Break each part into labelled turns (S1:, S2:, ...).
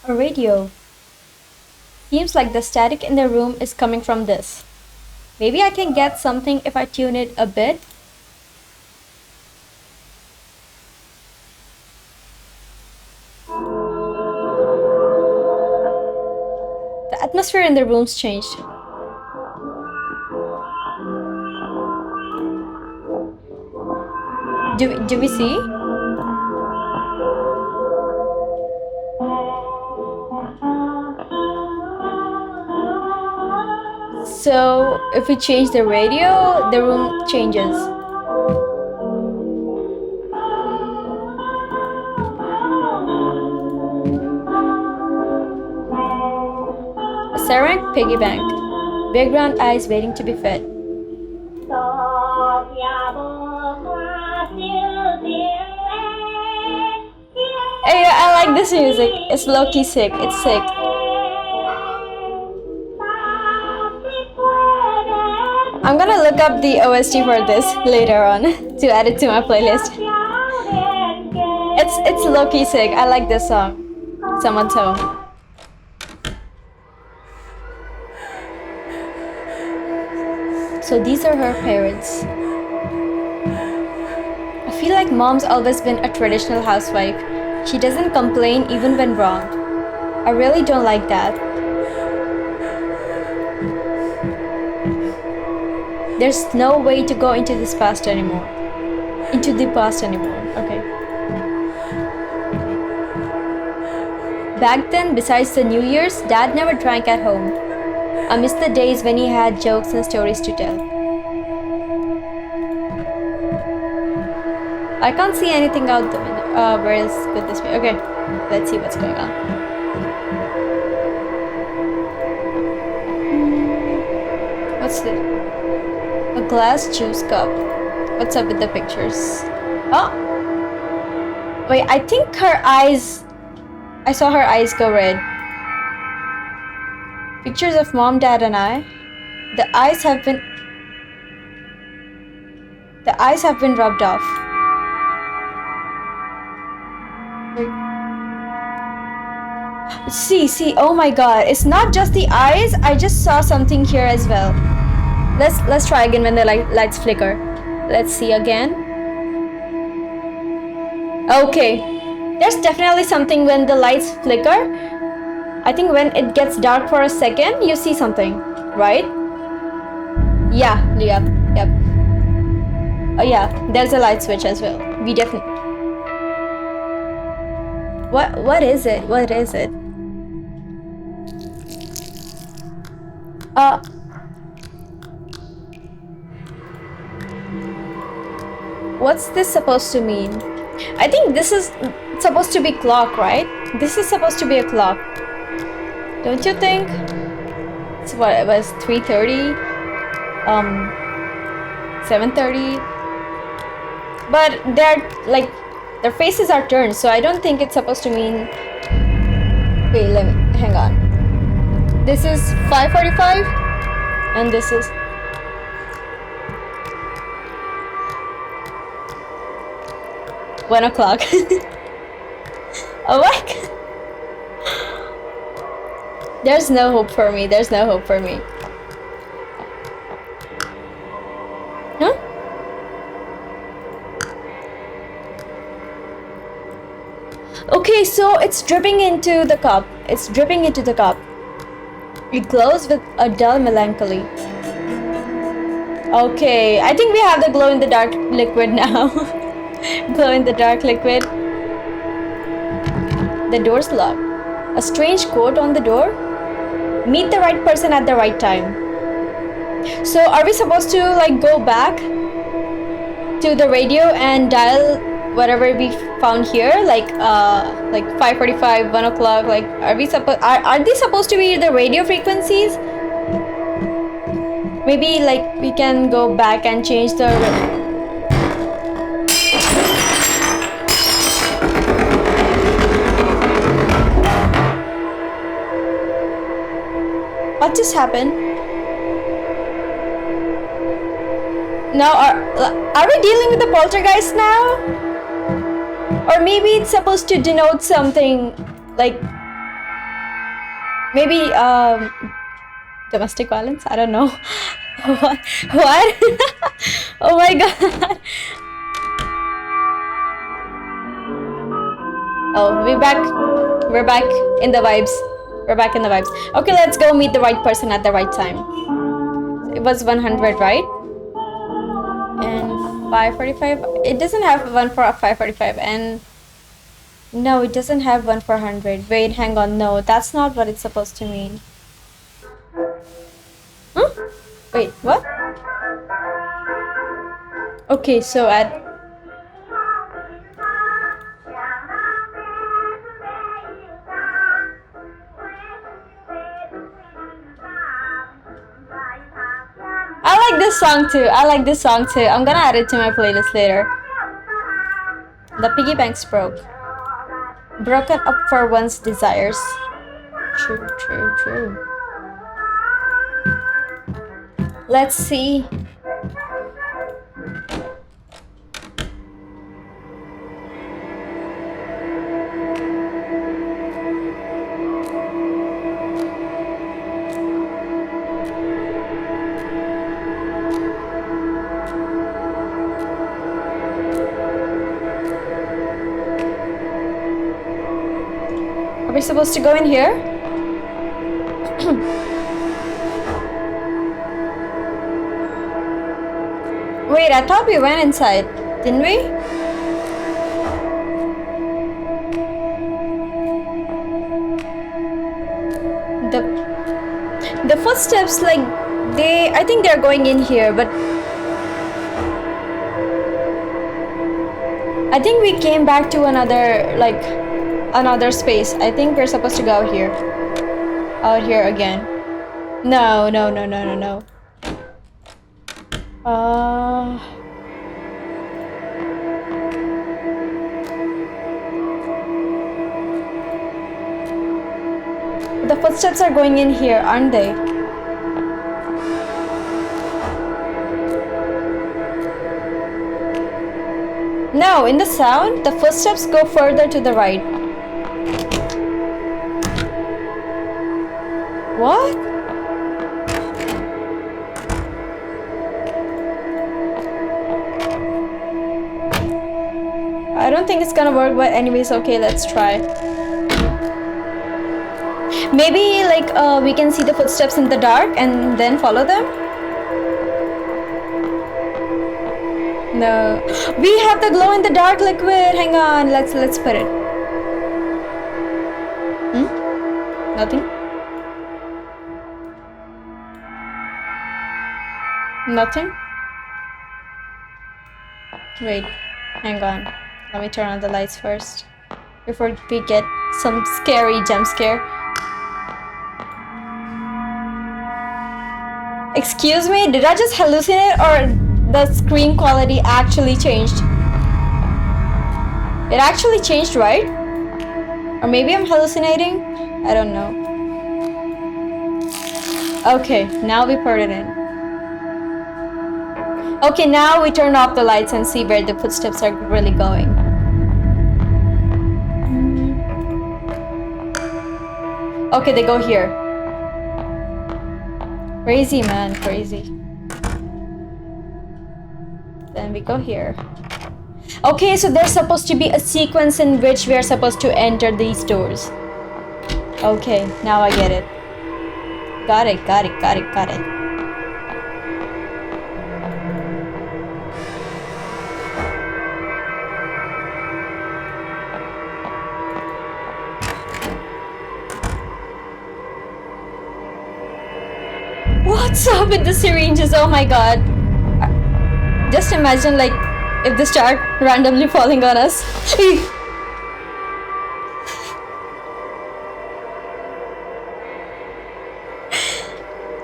S1: A radio. Seems like the static in the room is coming from this. Maybe I can get something if I tune it a bit. The atmosphere in the room's changed. Do we see? So if we change the radio, the room changes. A ceramic piggy bank. Background eyes waiting to be fed. Hey, I like this music. It's low-key sick. It's sick. I'm gonna look up the OST for this later on to add it to my playlist. It's low-key sick. I like this song. Someone's home. So these are her parents. I feel like mom's always been a traditional housewife. She doesn't complain even when wronged. I really don't like that. There's no way to go into this past anymore. Into the past anymore. Okay. Back then, besides the New Year's, Dad never drank at home. I miss the days when he had jokes and stories to tell. I can't see anything out the window. Where is could this be? Okay, let's see what's going on. What's this? A glass juice cup. What's up with the pictures? Oh! Wait, I think her eyes... I saw her eyes go red. Pictures of mom, dad, and I. The eyes have been rubbed off. See, oh my god, it's not just the eyes. I just saw something here as well. Let's try again when the lights flicker. Let's see again. Okay, there's definitely something when the lights flicker. I think when it gets dark for a second, you see something, right? Yep. Oh yeah, there's a light switch as well. We definitely... What is it? What is it? What's this supposed to mean? I think this is supposed to be clock, right? This is supposed to be a clock. Don't you think? It's what, it was 3:30? 7:30? But they're like, their faces are turned, so I don't think it's supposed to mean... Wait, hang on. This is 5:45 and this is... One o'clock. Oh my god. There's no hope for me. There's no hope for me. Huh? Okay, so it's dripping into the cup. It's dripping into the cup. It glows with a dull melancholy. Okay, I think we have the glow-in-the-dark liquid now. Glow-in-the-dark liquid. The door's locked. A strange quote on the door. Meet the right person at the right time. So are we supposed to like go back to the radio and dial whatever we found here, like 5:45, 1 o'clock? Like, are they supposed to be the radio frequencies? Maybe like we can go back and change the... What just happened? Now, are we dealing with the poltergeist now? Or maybe it's supposed to denote something like Maybe domestic violence? I don't know. What? What? Oh my god. Oh, we're back. We're back in the vibes. We're back in the vibes. Okay, let's go meet the right person at the right time. It was 100, right? And 545. It doesn't have one for 545. And no, it doesn't have one for 100. Wait, hang on. No, that's not what it's supposed to mean. Huh? Wait, what? Okay, so at I like this song too. I like this song too. I'm gonna add it to my playlist later. The piggy bank's broke. Broken up for one's desires. True, true, true. Let's see. Are we supposed to go in here? Wait, I thought we went inside, didn't we? The footsteps, like, I think they're going in here, but I think we came back to another space. I think we're supposed to go here. Out here again. No, no, no, no, no, no. The footsteps are going in here, aren't they? No, in the sound, the footsteps go further to the right. What? I don't think it's gonna work, but anyways, okay, let's try. Maybe like we can see the footsteps in the dark and then follow them? No. We have the glow in the dark liquid. Hang on, let's put it. Nothing? Nothing? Wait, hang on. Let me turn on the lights first before we get some scary jump scare. Excuse me, did I just hallucinate or the screen quality actually changed? It actually changed, right? Or maybe I'm hallucinating? I don't know. Okay, now we put it in. Okay, now we turn off the lights and see where the footsteps are really going. Okay, they go here. Crazy, man, crazy. Then we go here. Okay, so there's supposed to be a sequence in which we are supposed to enter these doors. Okay, now I get it. Got it, got it, got it, got it. What's up with the syringes? Oh my god. Just imagine like if they start randomly falling on us.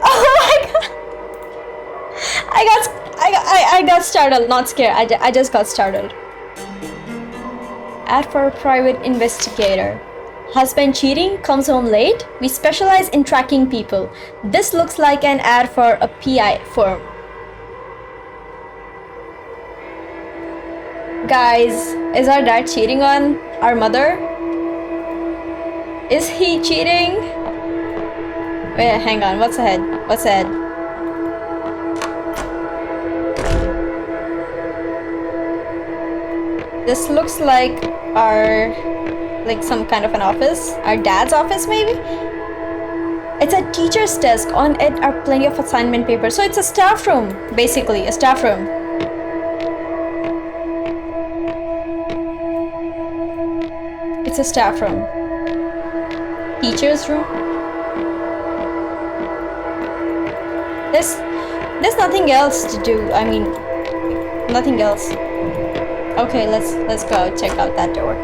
S1: Oh my god. I got startled, not scared. I just got startled. Ad for a private investigator. Husband cheating, comes home late. We specialize in tracking people. This looks like an ad for a PI firm. Guys, is our dad cheating on our mother? Is he cheating? Wait, hang on. What's ahead? What's ahead? This looks like some kind of an office. Our dad's office, maybe? It's a teacher's desk. On it are plenty of assignment papers. So it's a staff room, basically. A staff room. It's a staff room. Teacher's room. There's nothing else to do. I mean, nothing else. Okay, let's go check out that door.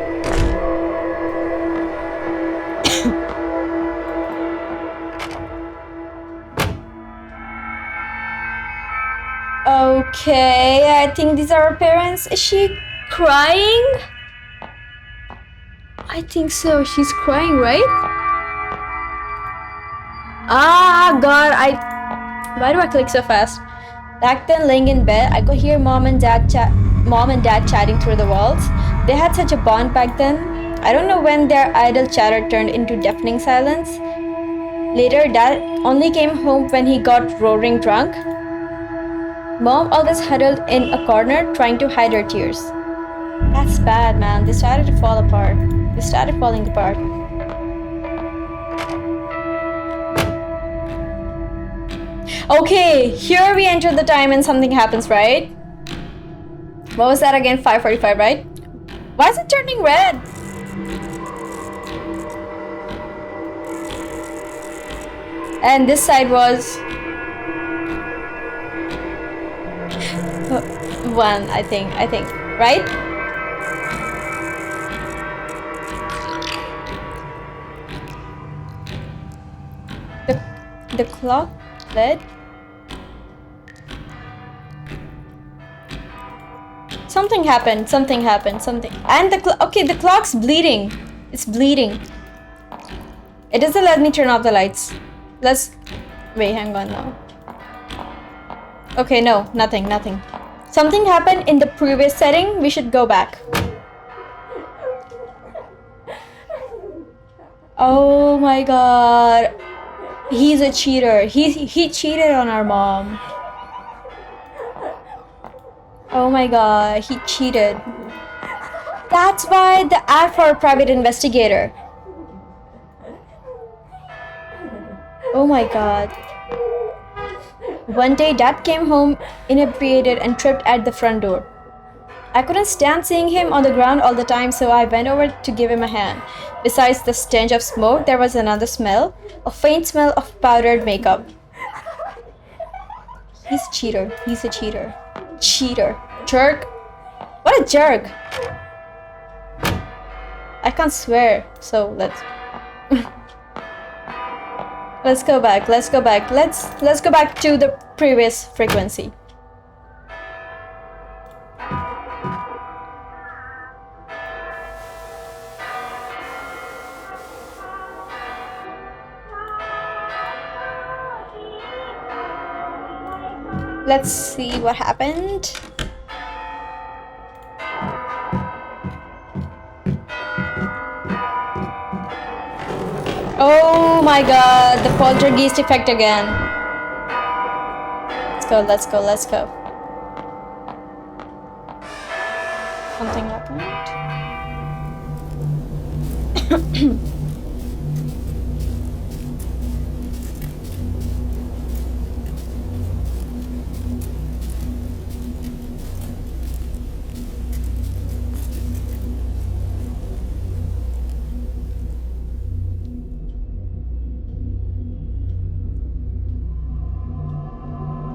S1: Okay, I think these are our parents. Is she crying? I think so. She's crying, right? Ah, God, why do I click so fast? Back then, laying in bed, I could hear mom and dad chatting through the walls. They had such a bond back then. I don't know when their idle chatter turned into deafening silence. Later, dad only came home when he got roaring drunk. Mom always huddled in a corner, trying to hide her tears. That's bad, man. They started to fall apart. They started falling apart. Okay, here we enter the time and something happens, right? What was that again? 5:45, right? Why is it turning red? And this side was 1, I think, right? The clock led. Something happened. And the clock's bleeding. It's bleeding. It doesn't let me turn off the lights. Wait, hang on now. Okay, no, nothing. Something happened in the previous setting. We should go back. Oh my God. He's a cheater. He cheated on our mom. Oh my God, he cheated. That's why the ad for a private investigator. Oh my God. One day, Dad came home inebriated and tripped at the front door. I couldn't stand seeing him on the ground all the time, so I went over to give him a hand. Besides the stench of smoke, there was another smell, a faint smell of powdered makeup. He's a cheater. He's a cheater. Cheater. Jerk. What a jerk. I can't swear, so let's go back. Let's go back to the previous frequency. Let's see what happened. Oh my God, the poltergeist effect again. Let's go. Something happened.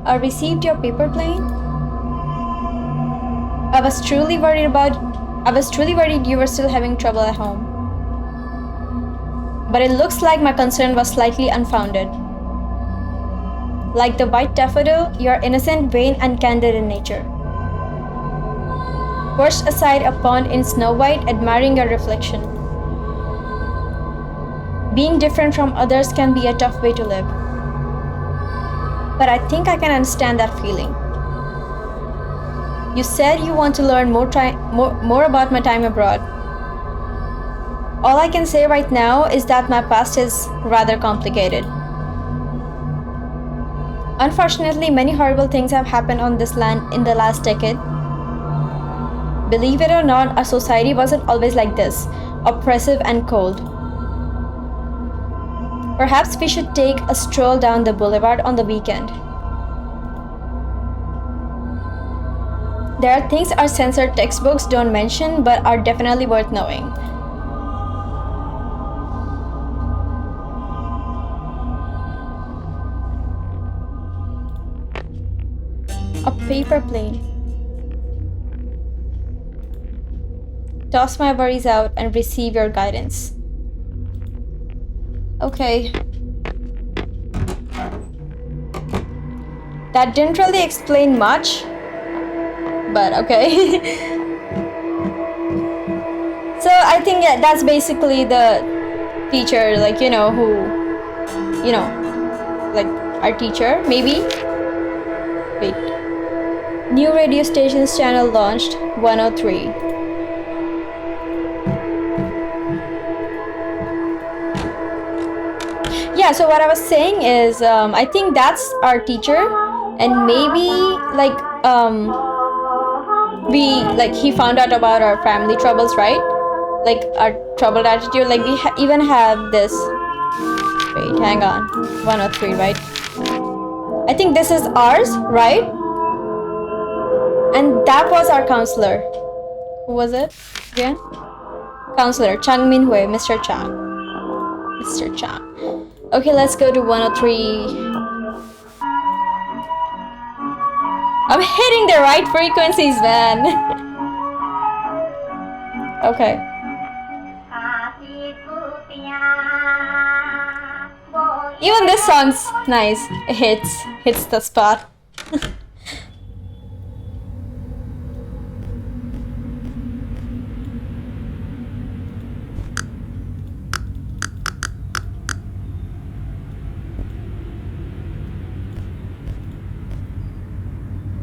S1: I received your paper plane. I was truly worried you were still having trouble at home. But it looks like my concern was slightly unfounded. Like the white daffodil, you're innocent, vain, and candid in nature. Pushed aside a pond in Snow White, admiring your reflection. Being different from others can be a tough way to live. But I think I can understand that feeling. You said you want to learn more about my time abroad. All I can say right now is that my past is rather complicated. Unfortunately, many horrible things have happened on this land in the last decade. Believe it or not, our society wasn't always like this, oppressive and cold. Perhaps we should take a stroll down the boulevard on the weekend. There are things our censored textbooks don't mention but are definitely worth knowing. A paper plane. Toss my worries out and receive your guidance. Okay. That didn't really explain much, but okay. So I think that's basically the teacher, like, you know, who, you know, like our teacher, maybe? Wait. New radio stations channel launched, 103. Yeah, so what I was saying is, I think that's our teacher, and maybe like he found out about our family troubles, right? Like our troubled attitude. Like we even have this. Wait, hang on, 103, right? I think this is ours, right? And that was our counselor. Who was it? Yeah, counselor Chang Min Hui, Mr. Chang. Mr. Chang. Okay, let's go to 103. I'm hitting the right frequencies, man. Okay. Even this song's nice. It hits the spot.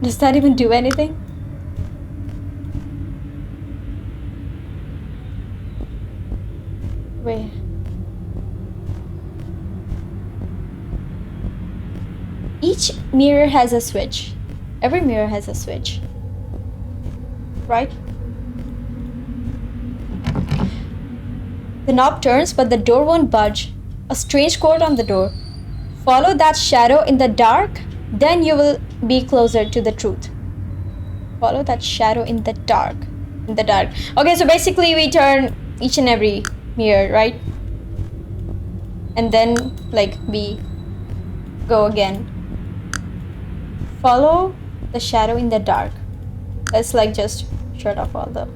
S1: Does that even do anything? Wait. Each mirror has a switch. Every mirror has a switch. Right? The knob turns, but the door won't budge. A strange quote on the door. Follow that shadow in the dark, then you will be closer to the truth. Follow that shadow in the dark. In the dark. Okay, so basically we turn each and every mirror, right? And then like we go again. Follow the shadow in the dark. Let's like just shut off all the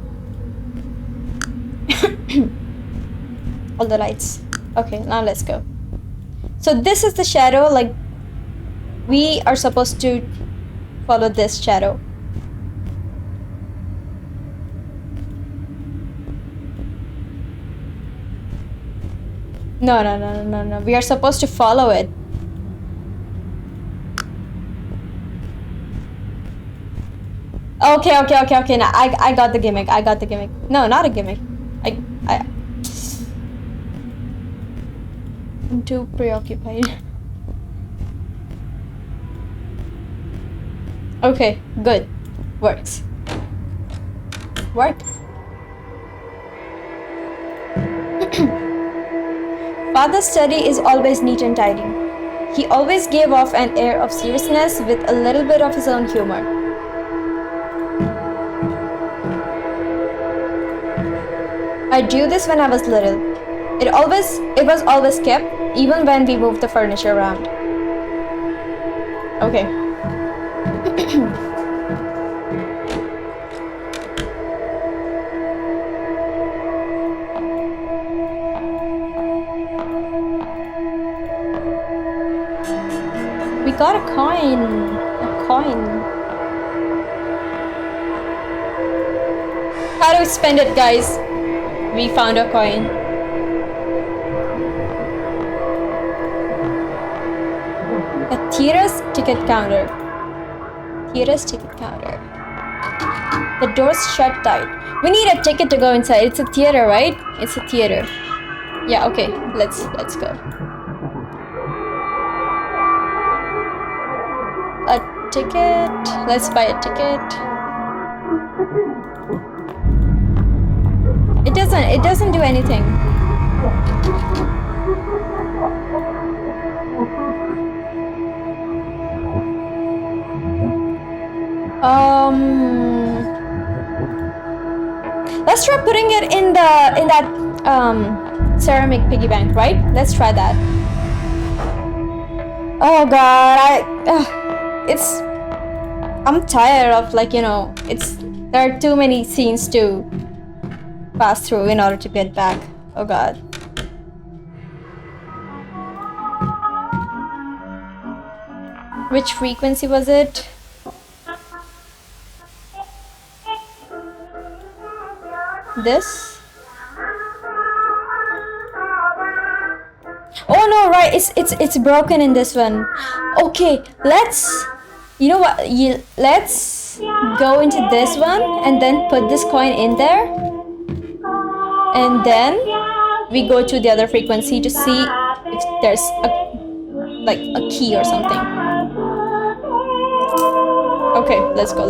S1: all the lights. Okay, now let's go. So this is the shadow, like we are supposed to follow this shadow. No. We are supposed to follow it. Okay. Now I got the gimmick. No, not a gimmick. I'm too preoccupied. Okay, good. Works. Work. Father's study is always neat and tidy. He always gave off an air of seriousness with a little bit of his own humor. I drew this when I was little. It was always kept, even when we moved the furniture around. Okay. We got a coin. How do we spend it, guys? We found a coin. A theater's ticket counter. The door's shut tight. We need a ticket to go inside. It's a theater, right? It's a theater. Yeah, okay. Let's go. ticket. Let's buy a ticket. It doesn't do anything. Let's try putting it in that ceramic piggy bank, right? Let's try that. Oh god, I'm tired of, like, you know, there are too many scenes to pass through in order to get back. Oh god. Which frequency was it? This? Oh no, right, it's broken in this one. Okay, you know what, let's go into this one and then put this coin in there, and then we go to the other frequency to see if there's a key or something. Okay, let's go.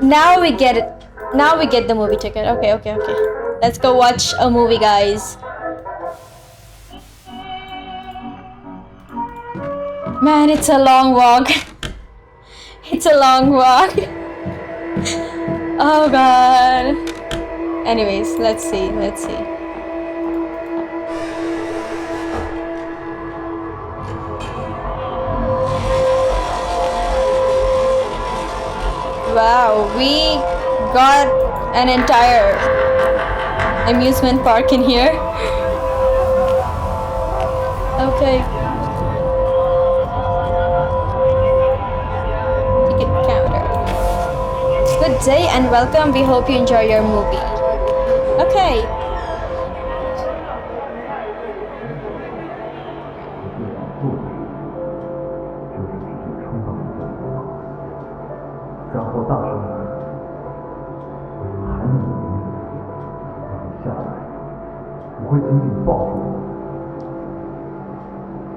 S1: Now we get it. Now we get the movie ticket. Okay. Let's go watch a movie, guys. Man, it's a long walk. It's a long walk. Oh god. Anyways, let's see. Wow, we got an entire amusement park in here. Okay. Ticket counter. Good day and welcome. We hope you enjoy your movie. Okay.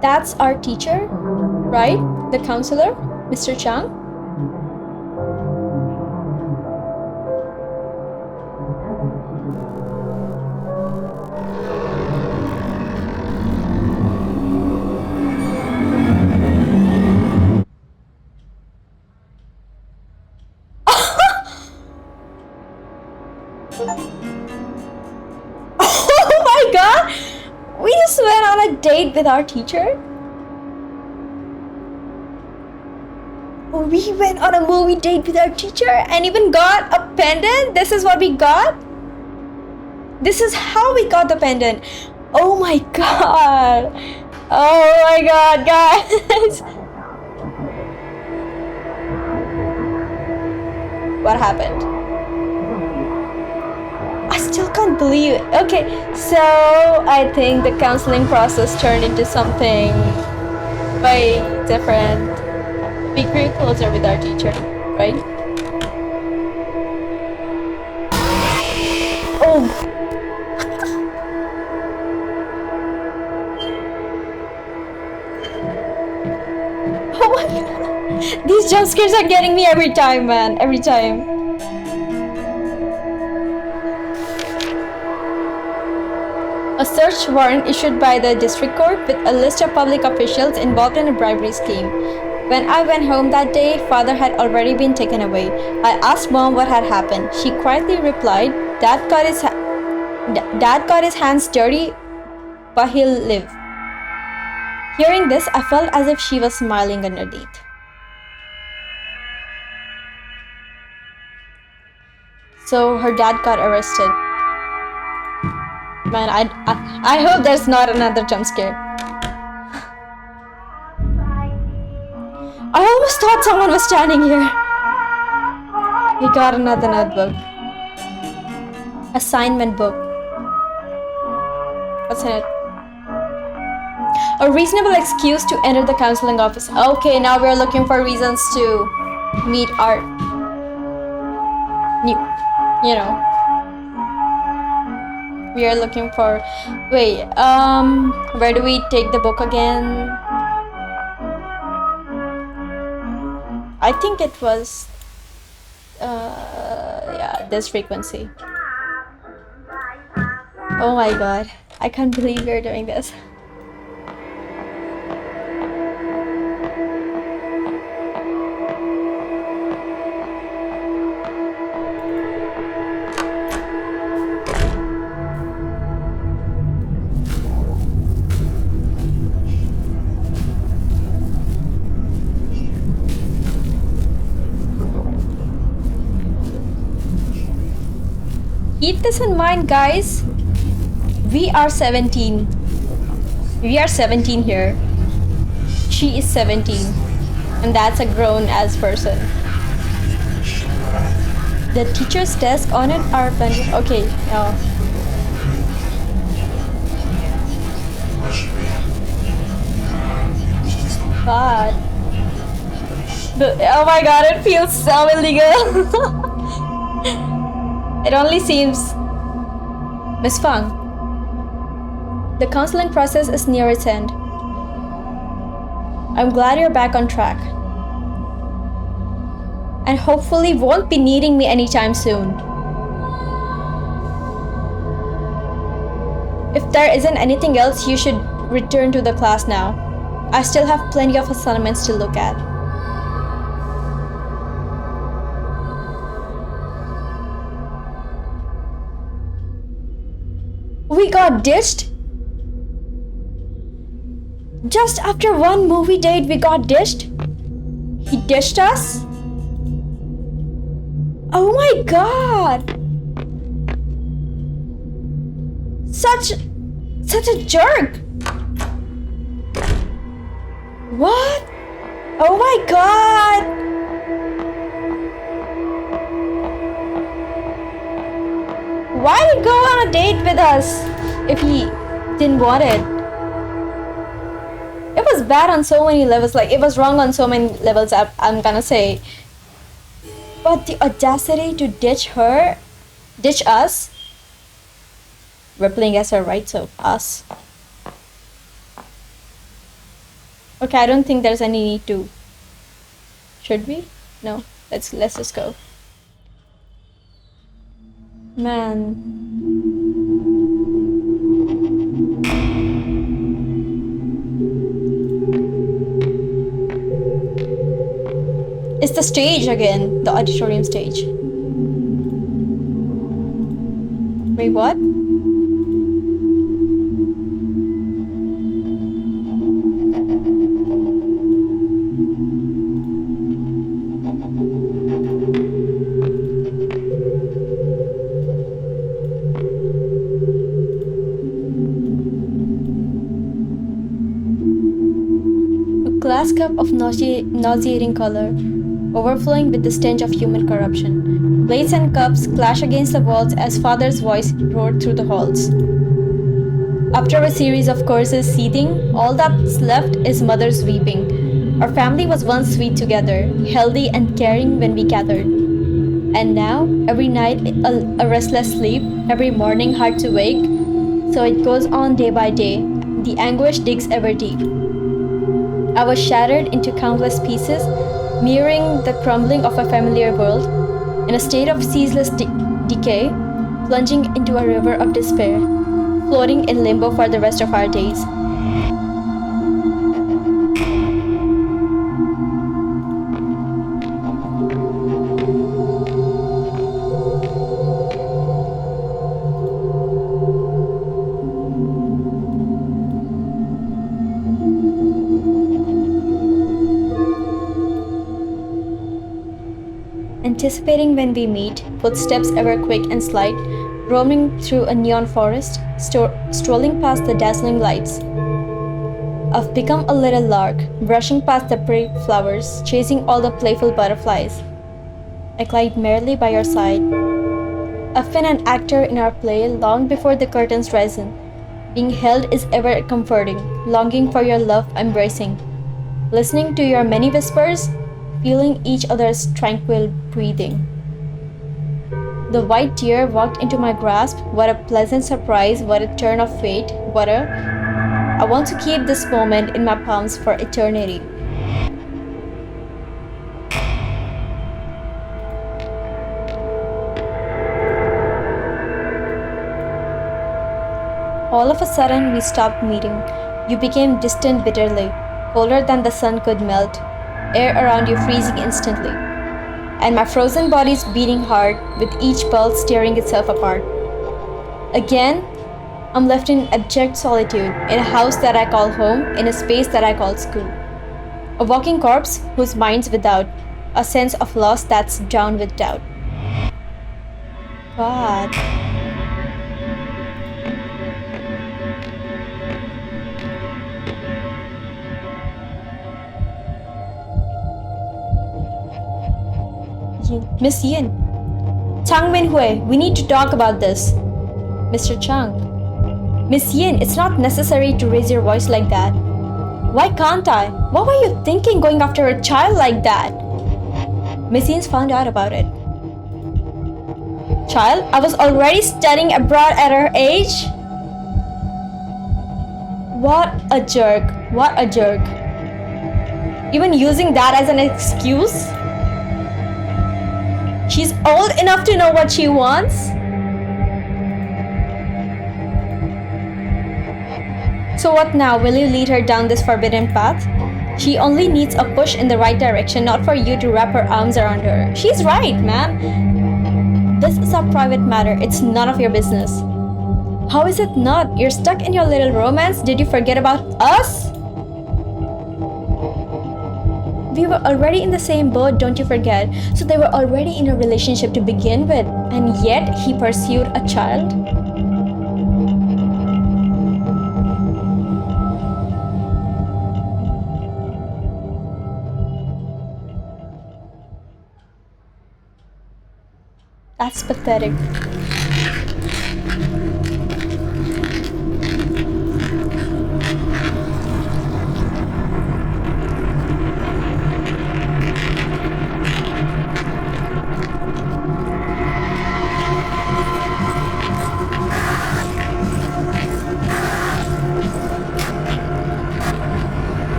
S1: That's our teacher, right? The counselor, Mr. Chang. Oh my god! We just went on a date with our teacher? We went on a movie date with our teacher and even got a pendant? This is what we got? This is how we got the pendant. Oh my god. Oh my god, guys. What happened? I still can't believe it. Okay, so I think the counseling process turned into something way different. We grew closer with our teacher, right? Oh! Oh my god! These jump scares are getting me every time, man. Every time. A search warrant issued by the district court with a list of public officials involved in a bribery scheme. When I went home that day, father had already been taken away. I asked mom what had happened. She quietly replied, Dad got his hands dirty, but he'll live. Hearing this, I felt as if she was smiling underneath. So her dad got arrested. Man, I hope there's not another jump scare. I almost thought someone was standing here. We got another notebook. Assignment book. What's in it? A reasonable excuse to enter the counseling office. Okay, now we're looking for reasons to meet Art. New, you know, we are looking for. Wait, where do we take the book again? I think it was, yeah, this frequency. Oh my god, I can't believe we're doing this. Keep this in mind, guys. We are 17. We are 17 here. She is 17. And that's a grown-ass person. The teacher's desk on it are plenty. Okay, oh. God. Oh my god, it feels so illegal. It only seems. Miss Fang, the counseling process is near its end. I'm glad you're back on track. And hopefully won't be needing me anytime soon. If there isn't anything else, you should return to the class now. I still have plenty of assignments to look at. We got ditched? Just after one movie date, we got ditched? He ditched us? Oh my god! Such a jerk! What? Oh my god! Why did he go on a date with us if he didn't want it? It was bad on so many levels, like it was wrong on so many levels, I'm gonna say. But the audacity to ditch us. We're playing as her, right? So us. Okay, I don't think there's any need to. Should we? No. Let's just go. Man. It's the stage again, the auditorium stage. Wait, what? Glass cup of nauseating color, overflowing with the stench of human corruption. Plates and cups clash against the walls as father's voice roared through the halls. After a series of curses seething, all that's left is mother's weeping. Our family was once sweet together, healthy and caring when we gathered. And now, every night a restless sleep, every morning hard to wake. So it goes on day by day. The anguish digs ever deep. I was shattered into countless pieces, mirroring the crumbling of a familiar world, in a state of ceaseless decay, plunging into a river of despair, floating in limbo for the rest of our days. Anticipating when we meet, footsteps ever quick and slight, roaming through a neon forest, strolling past the dazzling lights. I've become a little lark, brushing past the pretty flowers, chasing all the playful butterflies. I glide merrily by your side. I've been an actor in our play long before the curtains risen. Being held is ever comforting, longing for your love embracing. Listening to your many whispers, feeling each other's tranquil breathing. The white deer walked into my grasp. What a pleasant surprise, what a turn of fate, I want to keep this moment in my palms for eternity. All of a sudden, we stopped meeting. You became distant bitterly, colder than the sun could melt, air around you freezing instantly, and my frozen body's beating hard, with each pulse tearing itself apart. Again, I'm left in abject solitude, in a house that I call home, in a space that I call school. A walking corpse whose mind's without, a sense of loss that's drowned with doubt. God. Miss Yin. Chang Min Hui, we need to talk about this. Mr. Chang. Miss Yin, it's not necessary to raise your voice like that. Why can't I? What were you thinking going after a child like that? Miss Yin's found out about it. Child, I was already studying abroad at her age. What a jerk. What a jerk. Even using that as an excuse? She's old enough to know what she wants. So what now? Will you lead her down this forbidden path? She only needs a push in the right direction, not for you to wrap her arms around her. She's right, man. This is a private matter. It's none of your business. How is it not? You're stuck in your little romance. Did you forget about us? We were already in the same boat, don't you forget? So they were already in a relationship to begin with, and yet he pursued a child? That's pathetic.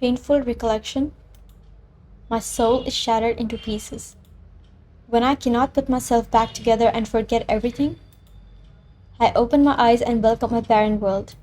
S1: Painful recollection. My soul is shattered into pieces. When I cannot put myself back together and forget everything, I open my eyes and welcome my barren world.